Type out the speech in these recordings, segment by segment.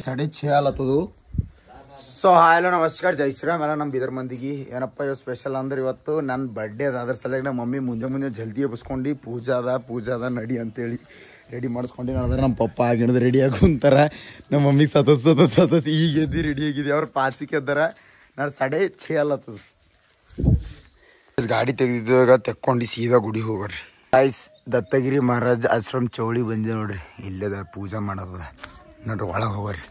6:30 ಆಲತ್ತದು. So hello ನಮಸ್ಕಾರ, ಜೈ ಶ್ರೀರಾಮ್ ಎಲ್ಲ ನಮ್ಮ ಬೀದರ್ ಮಂದಿಗೆ. ಏನಪ್ಪ ಇವ್ ಸ್ಪೆಷಲ್ ಅಂದ್ರೆ ಇವತ್ತು ನನ್ನ ಬರ್ಡೇ ಅದ. ಅದ್ರ ಸಲುವಾಗಿ ನಮ್ಮ ಮಮ್ಮಿ ಮುಂಜಾನೆ ಜಲ್ದಿ ಎಬ್ಸ್ಕೊಂಡು ಪೂಜಾ ಅದ ನಡಿ ಅಂತೇಳಿ ರೆಡಿ ಮಾಡಿಸ್ಕೊಂಡು ನೋಡಿದ್ರೆ ನಮ್ಮ ಪಪ್ಪ ಆಗಿಡ್ದು ರೆಡಿ ಆಗಿ ಕುಂತಾರ. ನಮ್ಮ ಮಮ್ಮಿಗೆ ಸತಸ್ ಈಗ ಎದ್ದು ರೆಡಿ ಆಗಿದೆ. ಅವ್ರು ಪಾಚಿಗೆ ಎದ್ದಾರ. ನಾನು 6:30 ಆಲತ್ತದು. ಗಾಡಿ ತೆಗೆದಿದ್ದಾಗ ತೆಕ್ಕೊಂಡು ಸೀದಾ ಗುಡಿ ಹೋಗ್ರಿ. ಗೈಸ್, ದತ್ತಗಿರಿ ಮಹಾರಾಜ್ ಆಶ್ರಮ ಚೌಳಿ ಬಂದಿದೆ ನೋಡ್ರಿ. ಇಲ್ಲದ ಪೂಜಾ ಮಾಡೋದ ನೋಡ್ರಿ. ಒಳಗೆ ಹೋಗ್ರಿ.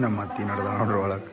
ನಮ್ಮ ಅತ್ತಿ ನಡೆದ ನೋಡ್ರಿ ಒಳಗೆ.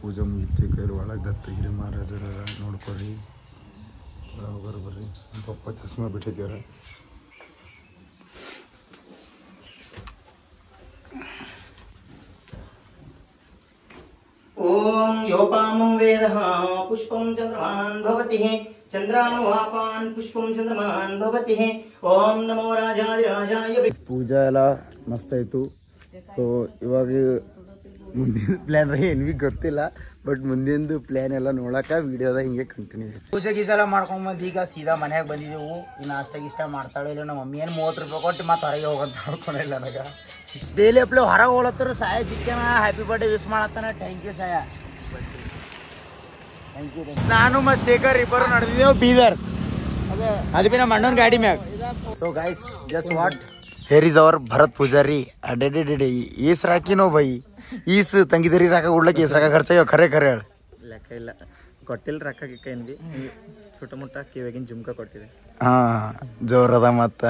ಪೂಜೆ ಮುಗಿತು. ಕೈಲಿ ಒಳಗೆ ದತ್ತಗಿರಿ ಮಹಾರಾಜರ ನೋಡ್ಕೊರಿ. ಬರ್ರಿ. ನಮ್ಮ ಪಪ್ಪ ಚಸ್ಮಾ ಬಿಟ್ಟಿದ್ದೀರ. ಓಂ ಯೋಪಾಮಂ ವೇದಃ ಪುಷ್ಪಂ ಚಂದ್ರಮಾನ್ ಭವತಿ ಚಂದ್ರಾನುವಾಪಾನ್ ಪುಷ್ಪಂ ಚಂದ್ರಮಾನ್ ಭವತಿ. ಓಂ ನಮೋ ರಾಜಾದಿರಾಜಾಯ. ಪೂಜಾ ಎಲ್ಲ ಮಸ್ತ್ ಆಯ್ತು. ಸೊ ಇವಾಗ ಮುಂದಿನ ಪ್ಲ್ಯಾನ್ ಏನು ಭೀ ಗೊತ್ತಿಲ್ಲ, ಬಟ್ ಮುಂದಿಂದು ಪ್ಲ್ಯಾನ್ ಎಲ್ಲ ನೋಡಕ ವಿಡಿಯೋದ ಹಿಂಗೆ ಕಂಟಿನ್ಯೂ. ಪೂಜೆ ಗೀಸೆಲ್ಲ ಮಾಡ್ಕೊಂಬಂದು ಈಗ ಸೀದಾ ಮನ್ಯಾಗ ಬಂದಿದ್ದೆವು. ಇನ್ನು ನಾಷ್ಟ ಮಾಡ್ತಾಳೆ ಇಲ್ಲ. ನಮ್ಮ ಮಮ್ಮಿ ಏನು 30 ರೂಪಾಯಿ ಕೊಟ್ಟು ಮತ್ತೆ ಹೊರಗೆ ಹೋಗಂತ ಮಾಡ್ಕೊಂಡಿಲ್ಲ. ನನಗೆ ಡೈಲಿ ಅಪ್ಲೆ ಹೊರಗೆ ಹೋಗ್ಲತ್ತಾರ. ಸಾಯ ಸಿಕ್ಕಾನ ಹ್ಯಾಪಿ ಬರ್ಡೇ ವಿಶ್ ಮಾಡತ್ತಾನ. ಥ್ಯಾಂಕ್ ಯು ಸಾಯ. Thank you. ನಾನು ಮತ್ತು ಶೇಖರ್ ಇಬ್ಬರು ನಡೆದಿದ್ದೇವೆ ಬೀದರ್. ಅದು ಬಿ ನಮ್ಮ ಅಣ್ಣನ ಗಾಡಿ ಮ್ಯಾಗ. So guys, just what here is our Bharath Poojari. ಅಡ್ಡೆ ಏಸ್ ರಾಕಿನೋ ಬೈ. ಈಸ್ ತಂಗಿದರಿ ರಾಕ ಉಡ್ಲಕ್ಕೆ ಏಸ್ ರಾಕ ಖರ್ಚಾಗ್ಯಾವ? ಖರೆ ಹೇಳ. ಲೆಕ್ಕ ಇಲ್ಲ, ಕೊಟ್ಟಿಲ್ಲ ರೊಕ್ಕ ಗಿಕ್ಕ ಏನ್ ಬಿ. छोटा मोटा ಕಿವಿಯಾಗಿನ ಜುಮ್ಕ ಕೊಟ್ಟಿದೆ. ಹಾ, ಜೋರದ ಮತ್ತ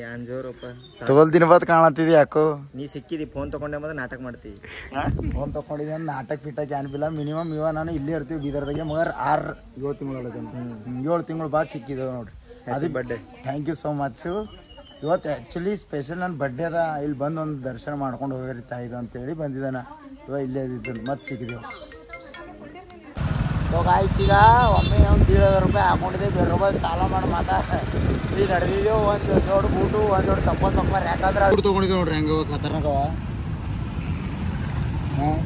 ಏನ್ ಜೋರಪ್ಪ. ತಗೊಲ್ ದಿನ ಬಾತ್ ಕಾಣತ್ತಿದಿ ಯಾಕೋ. ನೀ ಸಿಕ್ಕಿದಿ ಫೋನ್ ತಗೊಂಡೆ ಮತ್ತೆ ನಾಟಕ ಮಾಡ್ತೀವಿ. ಫೋನ್ ತಗೊಂಡಿದ್ದೆ ನಾಟಕ ಪಿಟಕ್ ಏನ್ಬಿಲ್ಲ. ಮಿನಿಮಮ್ ನಾನು ಇಲ್ಲೇ ಇರ್ತೀವಿ ಬೀದರ್ದಾಗೆ. ಮಗರ್ 6-7 ತಿಂಗಳೊಳಗೆ 7 ತಿಂಗಳು ಬಾದ್ ಸಿಕ್ಕಿದ್ದೇವೆ ನೋಡ್ರಿ. ಅದೇ birthday. Thank you so much. ಇವತ್ತು ಆ್ಯಕ್ಚುಲಿ ಸ್ಪೆಷಲ್ ನನ್ನ ಬರ್ಡೇ ಅದ. ಇಲ್ಲಿ ಬಂದು ಒಂದು ದರ್ಶನ ಮಾಡ್ಕೊಂಡು ಹೋಗಿರಿ ತಾಯಿದು ಅಂತೇಳಿ ಬಂದಿದ್ದಾನ. ಇವಾಗ ಇಲ್ಲೇ ಇದ್ದಿದ್ದು ಮತ್ತೆ ಸಿಕ್ಕಿದೆವು. ಸೊ ಗಾಯ್ಸ್, ಈಗ ಒಮ್ಮೆ ಒಂದು 1,500 ರೂಪಾಯಿ ಹಾಕೊಂಡಿದ್ದೆ. ಬೇರೆ ರೂಪಾಯಿ ಸಾಲ ಮಾಡಿ ಇಲ್ಲಿ ನಡೆದಿದ್ದೆವು. ಒಂದು ಜೋಡು ಬೂಟು, ಒಂದು ಜೋಡು ಚಪ್ಪಲ್ ಯಾಕಂದ್ರೆ ಬೂಟ್ ತೊಗೊಂಡಿದ್ದೇವೆ ನೋಡ್ರಿ. ಹೆಂಗ ಖತರ್ನಾಕವ. ಹಾಂ,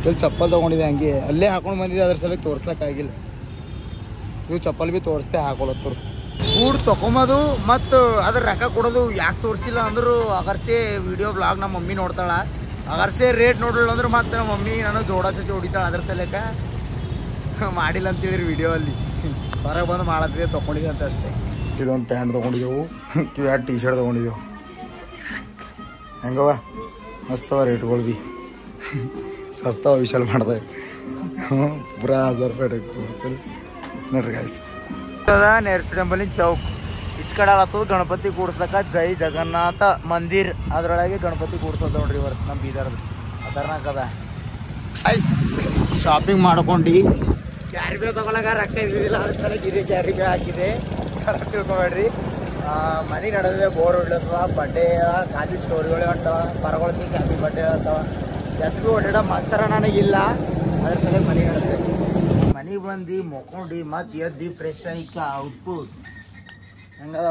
ಇಲ್ಲಿ ಚಪ್ಪಲ್ ತೊಗೊಂಡಿದ್ದೆ ಹಂಗೆ ಅಲ್ಲೇ ಹಾಕೊಂಡು ಬಂದಿದ್ದೆ. ಅದ್ರ ಸಲ ತೋರ್ಸ್ಲಿಕ್ಕಾಗಿಲ್ಲ. ನೀವು ಚಪ್ಪಲ್ ಭೀ ತೋರಿಸ್ತೆ ಹಾಕೊಳತ್ತರು. ಬೂಟ್ ತೊಗೊಂಬದು ಮತ್ತು ಅದ್ರ ರೊಕ್ಕ ಕೊಡೋದು ಯಾಕೆ ತೋರಿಸಿಲ್ಲ ಅಂದರು. ಅಗರ್ಸೆ ವಿಡಿಯೋ ಬ್ಲಾಗ್ ನಮ್ಮ ಮಮ್ಮಿ ನೋಡ್ತಾಳ. ಅಗರ್ಸೆ ರೇಟ್ ನೋಡಲಿಲ್ಲ ಅಂದ್ರೆ ಮತ್ತೆ ನಮ್ಮ ಮಮ್ಮಿ ನಾನು ಜೋಡಾಚಿ ಹೊಡಿತಾಳೆ. ಅದ್ರ ಸಲಕ್ಕೆ ಮಾಡಿಲ್ಲ ಅಂತೇಳಿ ವಿಡಿಯೋ ಅಲ್ಲಿ ಹೊರಗೆ ಬಂದು ಮಾಡತ್ತಿದೆ. ತೊಗೊಂಡಿದ್ದೆ ಅಂತ ಅಷ್ಟೇ. ಇದೊಂದು ಪ್ಯಾಂಟ್ ತೊಗೊಂಡಿದ್ದೆವು. ಎರಡು ಟೀ ಶರ್ಟ್ ತೊಗೊಂಡಿದ್ದೆವು. ಹೆಂಗವ ಮಸ್ತವ ರೇಟ್ಗಳು ಭೀ ಸಸ್ತವ. ವಿಶಾಲ್ ಮಾಡ್ದೆ ಪೂರಾ 1000 ರೂಪಾಯಿ ನೋಡ್ರಿ ಗಾಯ್ಸ್. ನೆಹರು ಟೆಂಪಲಿನ ಚೌಕ್ ಈಚ ಕಡೆ ಆಗತ್ತದ. ಗಣಪತಿ ಕೂಡ್ಸಕ ಜೈ ಜಗನ್ನಾಥ ಮಂದಿರ್ ಅದ್ರೊಳಗೆ ಗಣಪತಿ ಕೂಡ್ಸೋದು ನೋಡ್ರಿ. ವರ್ಷ ನಮ್ಮ ಬೀದರ್ದು ಖತರ್ನಾಕ್ ಅದ. ಶಾಪಿಂಗ್ ಮಾಡ್ಕೊಂಡು ಕ್ಯಾರಿ ಬ್ಯಾಗ್ ತಗೊಳಕ ರೊಕ್ಕ ಇದ್ದಿದ್ದಿಲ್ಲ. ಅದ್ರ ಸಲ ಕ್ಯಾರಿ ಬ್ಯಾಗ್ ಹಾಕಿದೆ. ತಿಳ್ಕೊಬೇಡ್ರಿ. ಮನೆ ನಡೆದಿದೆ. ಬೋರ್ ಹೊಡ್ಲತ್ತವ. ಬರ್ಡೇ ಖಾಲಿ ಸ್ಟೋರಿಗಳೇ ಹೊಂಟವ. ಪರಗಳು ಸಿಕ್ಕ ಹ್ಯಾಪಿ ಬರ್ಡೇ ಹೇಳ್ತಾವ. ಎತ್ಗೂ ಹೊಡ್ಯಾಡ ಮತ್ಸರ ನನಗಿಲ್ಲ. ಅದ್ರ ಸಲ ಮನೆ ನಡೆಸ್ತೇವೆ. ಮನೆಗೆ ಬಂದು ಮೊಕ್ಕೊಂಡು ಮತ್ತೆ ಎದ್ದು ಫ್ರೆಶ್ ಆಗಿ ಔಟ್ಪುಟ್ ಹೆಂಗದ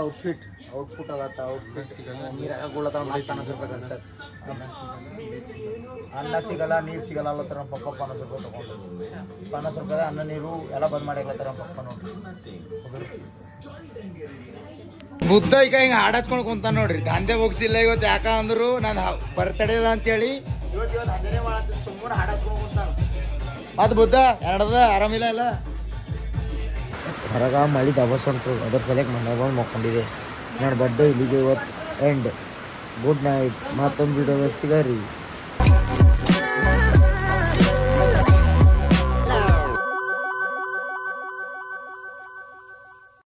ಔಟ್ಪುಟ್ ಆಗತ್ತ. ಔಟ್ಪುಟ್ ನೀರು ಹಾಕೊಳ್ಳತ್ತಾವ. ಮತ್ತೆ 50 ರೂಪಾಯಿ ಖರ್ಚಾಗ. ಅನ್ನ ಸಿಗಲ್ಲ, ನೀರು ಸಿಗಲ್ಲ ಅಲ್ಲತ್ತಾರ. ನಮ್ಮ ಪಪ್ಪ 50 ರೂಪಾಯಿ ತೊಗೊಂಡು 50 ರೂಪಾಯಿ ಅನ್ನ ನೀರು ಎಲ್ಲ ಬಂದ್ ಮಾಡಿ ಹಾಕತ್ತಾರ ನಮ್ಮ ಪಪ್ಪ ನೋಡ್ರಿ. ಬುದ್ಧ ಈಗ ಹಿಂಗೆ ಹಾಡಚ್ಕೊಂಡು ಕುಂತ ನೋಡ್ರಿ. ದಂಧೆ ಹೋಗ್ಸಿಲ್ಲ ಇವತ್ತು. ಯಾಕ ಅಂದ್ರು ನಾನು ಬರ್ತಡೇ ಅಂತೇಳಿ ಇವತ್ತು ದಂಧೆನೇ ಮಾಡತ್ತೀನಿ. ಸುಮ್ಮನೆ ಹಾಡಚ್ಕೊಂಡು ಕುಂತಾನ. ಅದು ಬುದ್ಧ ಎರಡದ ಆರಾಮಿಲ್ಲ ಇಲ್ಲ. ಹೊರಗ ಮಳಿ ದಬಸ್ ಉಂಟು. ಅದ್ರ ಸಲಕ್ಕೆ ಮನೆಗೆ ಬಂದು ಮಕ್ಕೊಂಡಿದೆ. ನನ್ನ ಬರ್ಡೇ ಇಲ್ಲಿಗೆ ಇವತ್ತು ಎಂಡ್. Good night. ಮತ್ತೊಂದು ವಿಡಿಯೋ ಸಿಗರಿ.